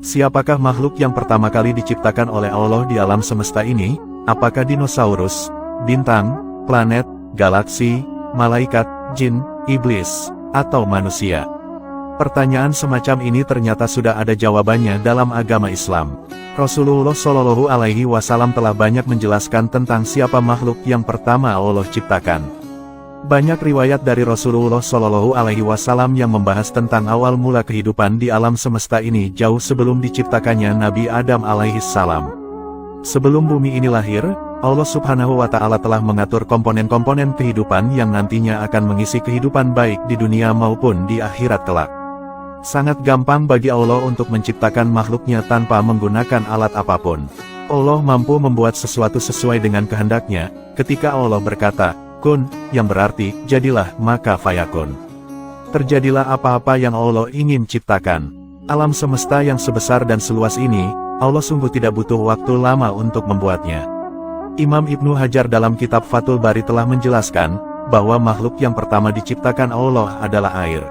Siapakah makhluk yang pertama kali diciptakan oleh Allah di alam semesta ini? Apakah dinosaurus, bintang, planet, galaksi, malaikat, jin, iblis, atau manusia? Pertanyaan semacam ini ternyata sudah ada jawabannya dalam agama Islam. Rasulullah Shallallahu Alaihi Wasallam telah banyak menjelaskan tentang siapa makhluk yang pertama Allah ciptakan. Banyak riwayat dari Rasulullah Shallallahu Alaihi Wasallam yang membahas tentang awal mula kehidupan di alam semesta ini jauh sebelum diciptakannya Nabi Adam alaihi salam. Sebelum bumi ini lahir, Allah Subhanahu wa Ta'ala telah mengatur komponen-komponen kehidupan yang nantinya akan mengisi kehidupan baik di dunia maupun di akhirat kelak. Sangat gampang bagi Allah untuk menciptakan makhluknya tanpa menggunakan alat apapun. Allah mampu membuat sesuatu sesuai dengan kehendaknya. Ketika Allah berkata, kun, yang berarti, jadilah, maka fayakun. Terjadilah apa-apa yang Allah ingin ciptakan. Alam semesta yang sebesar dan seluas ini, Allah sungguh tidak butuh waktu lama untuk membuatnya. Imam Ibnu Hajar dalam kitab Fathul Bari telah menjelaskan, bahwa makhluk yang pertama diciptakan Allah adalah air.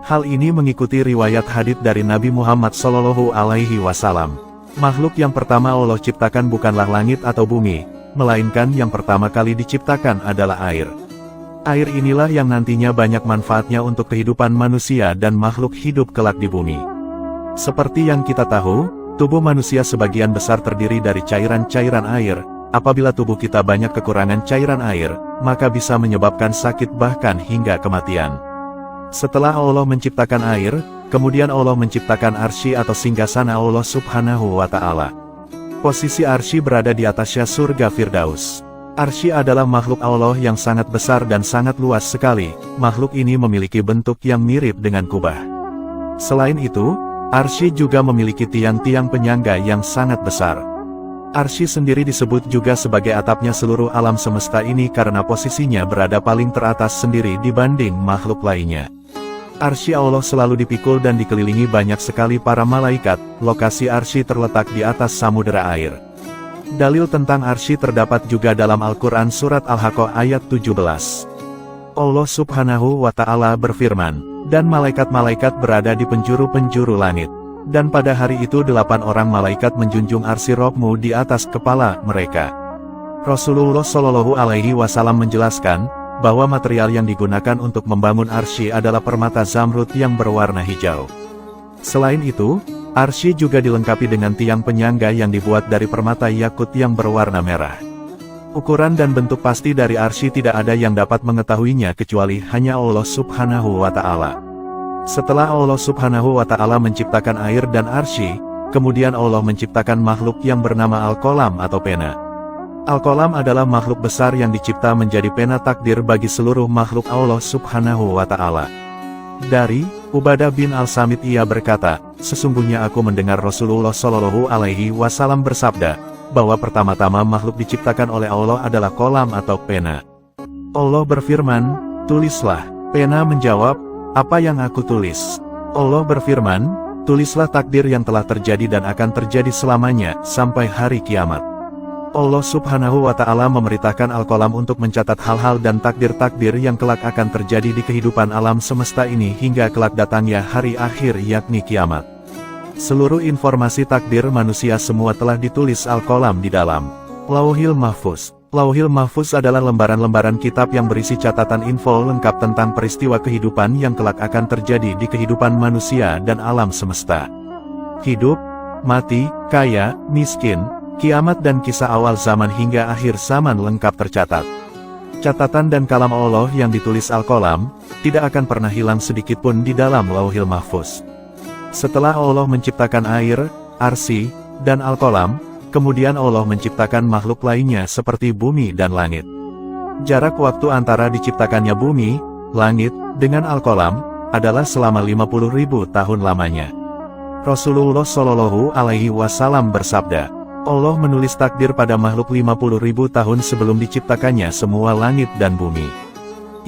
Hal ini mengikuti riwayat hadits dari Nabi Muhammad Shallallahu Alaihi Wasallam. Makhluk yang pertama Allah ciptakan bukanlah langit atau bumi, melainkan yang pertama kali diciptakan adalah air. Air inilah yang nantinya banyak manfaatnya untuk kehidupan manusia dan makhluk hidup kelak di bumi. Seperti yang kita tahu, tubuh manusia sebagian besar terdiri dari cairan-cairan air. Apabila tubuh kita banyak kekurangan cairan air, maka bisa menyebabkan sakit bahkan hingga kematian. Setelah Allah menciptakan air, kemudian Allah menciptakan arsy atau singgasana Allah Subhanahu wa Ta'ala. Posisi arsy berada di atasnya surga Firdaus. Arsy adalah makhluk Allah yang sangat besar dan sangat luas sekali. Makhluk ini memiliki bentuk yang mirip dengan kubah. Selain itu, arsy juga memiliki tiang-tiang penyangga yang sangat besar. Arsy sendiri disebut juga sebagai atapnya seluruh alam semesta ini karena posisinya berada paling teratas sendiri dibanding makhluk lainnya. Arsy Allah selalu dipikul dan dikelilingi banyak sekali para malaikat. Lokasi arsy terletak di atas samudera air. Dalil tentang arsy terdapat juga dalam Al-Quran Surat Al-Haqqah ayat 17. Allah Subhanahu wa Ta'ala berfirman, dan malaikat-malaikat berada di penjuru-penjuru langit. Dan pada hari itu 8 orang malaikat menjunjung arsy Rabb-Mu di atas kepala mereka. Rasulullah Shallallahu Alaihi Wasallam menjelaskan, bahwa material yang digunakan untuk membangun arsy adalah permata zamrud yang berwarna hijau. Selain itu, arsy juga dilengkapi dengan tiang penyangga yang dibuat dari permata yakut yang berwarna merah. Ukuran dan bentuk pasti dari arsy tidak ada yang dapat mengetahuinya kecuali hanya Allah Subhanahu wa Ta'ala. Setelah Allah Subhanahu wa Ta'ala menciptakan air dan arsy, kemudian Allah menciptakan makhluk yang bernama Al-Qalam atau pena. Al-Qalam adalah makhluk besar yang dicipta menjadi pena takdir bagi seluruh makhluk Allah Subhanahu wa Ta'ala. Dari Ubadah bin Al-Samit ia berkata, sesungguhnya aku mendengar Rasulullah Shallallahu Alaihi Wasallam bersabda, bahwa pertama-tama makhluk diciptakan oleh Allah adalah qalam atau pena. Allah berfirman, tulislah. Pena menjawab, apa yang aku tulis? Allah berfirman, tulislah takdir yang telah terjadi dan akan terjadi selamanya, sampai hari kiamat. Allah Subhanahu wa Ta'ala memerintahkan Al-Qalam untuk mencatat hal-hal dan takdir-takdir yang kelak akan terjadi di kehidupan alam semesta ini hingga kelak datangnya hari akhir yakni kiamat. Seluruh informasi takdir manusia semua telah ditulis Al-Qalam di dalam Lauhil Mahfuz. Lauhil Mahfuz adalah lembaran-lembaran kitab yang berisi catatan info lengkap tentang peristiwa kehidupan yang kelak akan terjadi di kehidupan manusia dan alam semesta. Hidup, mati, kaya, miskin, kiamat dan kisah awal zaman hingga akhir zaman lengkap tercatat. Catatan dan kalam Allah yang ditulis Al-Qalam, tidak akan pernah hilang sedikitpun di dalam Lauhil Mahfuz. Setelah Allah menciptakan air, arsy, dan Al-Qalam, kemudian Allah menciptakan makhluk lainnya seperti bumi dan langit. Jarak waktu antara diciptakannya bumi, langit, dengan Al-Qalam, adalah selama 50.000 tahun lamanya. Rasulullah Shallallahu Alaihi Wasallam bersabda, Allah menulis takdir pada makhluk 50.000 tahun sebelum diciptakannya semua langit dan bumi.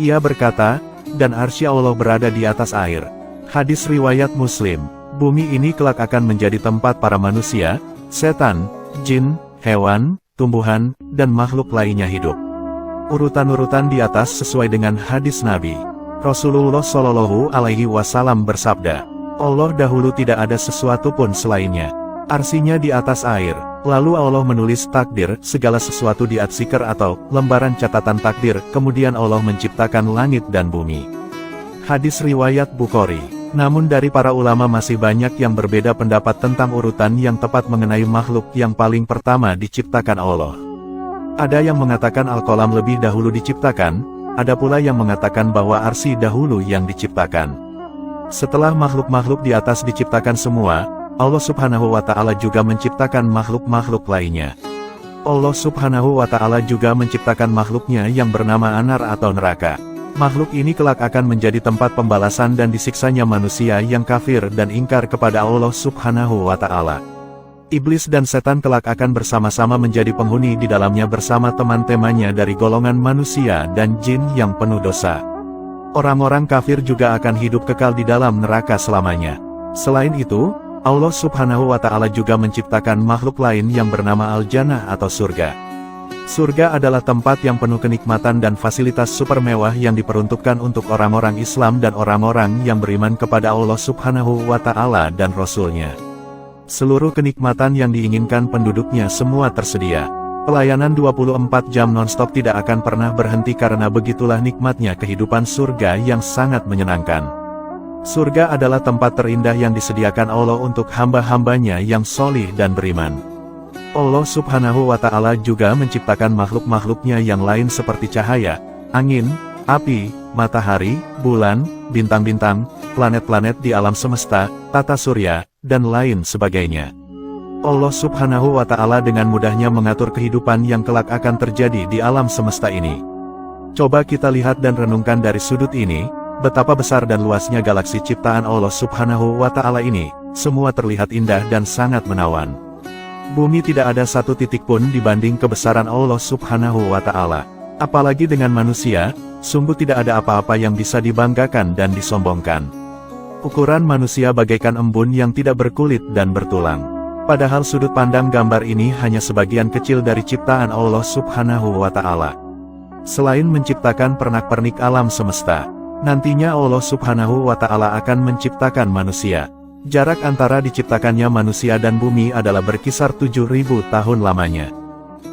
Ia berkata, dan arsy Allah berada di atas air. Hadis riwayat Muslim, bumi ini kelak akan menjadi tempat para manusia, setan, jin, hewan, tumbuhan, dan makhluk lainnya hidup. Urutan-urutan di atas sesuai dengan hadis Nabi. Rasulullah Shallallahu Alaihi Wasallam bersabda, Allah dahulu tidak ada sesuatu pun selainnya. Arsinya di atas air. Lalu Allah menulis takdir, segala sesuatu di at-sikr atau lembaran catatan takdir, kemudian Allah menciptakan langit dan bumi. Hadis riwayat Bukhari. Namun dari para ulama masih banyak yang berbeda pendapat tentang urutan yang tepat mengenai makhluk yang paling pertama diciptakan Allah. Ada yang mengatakan Al-Qalam lebih dahulu diciptakan, ada pula yang mengatakan bahwa Arsy dahulu yang diciptakan. Setelah makhluk-makhluk di atas diciptakan semua, Allah Subhanahu wa Ta'ala juga menciptakan makhluk-makhluk lainnya. Allah Subhanahu wa Ta'ala juga menciptakan makhluknya yang bernama Anar atau neraka. Makhluk ini kelak akan menjadi tempat pembalasan dan disiksanya manusia yang kafir dan ingkar kepada Allah Subhanahu wa Ta'ala. Iblis dan setan kelak akan bersama-sama menjadi penghuni di dalamnya bersama teman-temannya dari golongan manusia dan jin yang penuh dosa. Orang-orang kafir juga akan hidup kekal di dalam neraka selamanya. Selain itu, Allah Subhanahu wa Ta'ala juga menciptakan makhluk lain yang bernama Al-Jannah atau surga. Surga adalah tempat yang penuh kenikmatan dan fasilitas super mewah yang diperuntukkan untuk orang-orang Islam dan orang-orang yang beriman kepada Allah Subhanahu wa Ta'ala dan Rasul-Nya. Seluruh kenikmatan yang diinginkan penduduknya semua tersedia. Pelayanan 24 jam non-stop tidak akan pernah berhenti karena begitulah nikmatnya kehidupan surga yang sangat menyenangkan. Surga adalah tempat terindah yang disediakan Allah untuk hamba-hambanya yang solih dan beriman. Allah Subhanahu wa Ta'ala juga menciptakan makhluk-makhluknya yang lain seperti cahaya, angin, api, matahari, bulan, bintang-bintang, planet-planet di alam semesta, tata surya, dan lain sebagainya. Allah Subhanahu wa Ta'ala dengan mudahnya mengatur kehidupan yang kelak akan terjadi di alam semesta ini. Coba kita lihat dan renungkan dari sudut ini, betapa besar dan luasnya galaksi ciptaan Allah Subhanahu wa Ta'ala ini, semua terlihat indah dan sangat menawan. Bumi tidak ada satu titik pun dibanding kebesaran Allah Subhanahu wa Ta'ala. Apalagi dengan manusia, sungguh tidak ada apa-apa yang bisa dibanggakan dan disombongkan. Ukuran manusia bagaikan embun yang tidak berkulit dan bertulang. Padahal sudut pandang gambar ini hanya sebagian kecil dari ciptaan Allah Subhanahu wa Ta'ala. Selain menciptakan pernak-pernik alam semesta, nantinya Allah Subhanahu wa Ta'ala akan menciptakan manusia. Jarak antara diciptakannya manusia dan bumi adalah berkisar 7.000 tahun lamanya.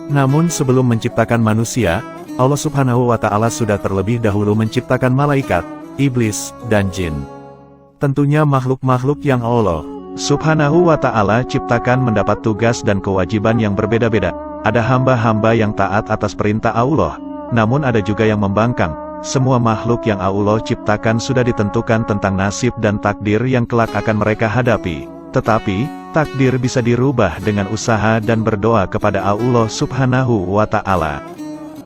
Namun sebelum menciptakan manusia, Allah Subhanahu wa Ta'ala sudah terlebih dahulu menciptakan malaikat, iblis, dan jin. Tentunya makhluk-makhluk yang Allah Subhanahu wa Ta'ala ciptakan mendapat tugas dan kewajiban yang berbeda-beda. Ada hamba-hamba yang taat atas perintah Allah, namun ada juga yang membangkang. Semua makhluk yang Allah ciptakan sudah ditentukan tentang nasib dan takdir yang kelak akan mereka hadapi. Tetapi, takdir bisa dirubah dengan usaha dan berdoa kepada Allah Subhanahu wa Ta'ala.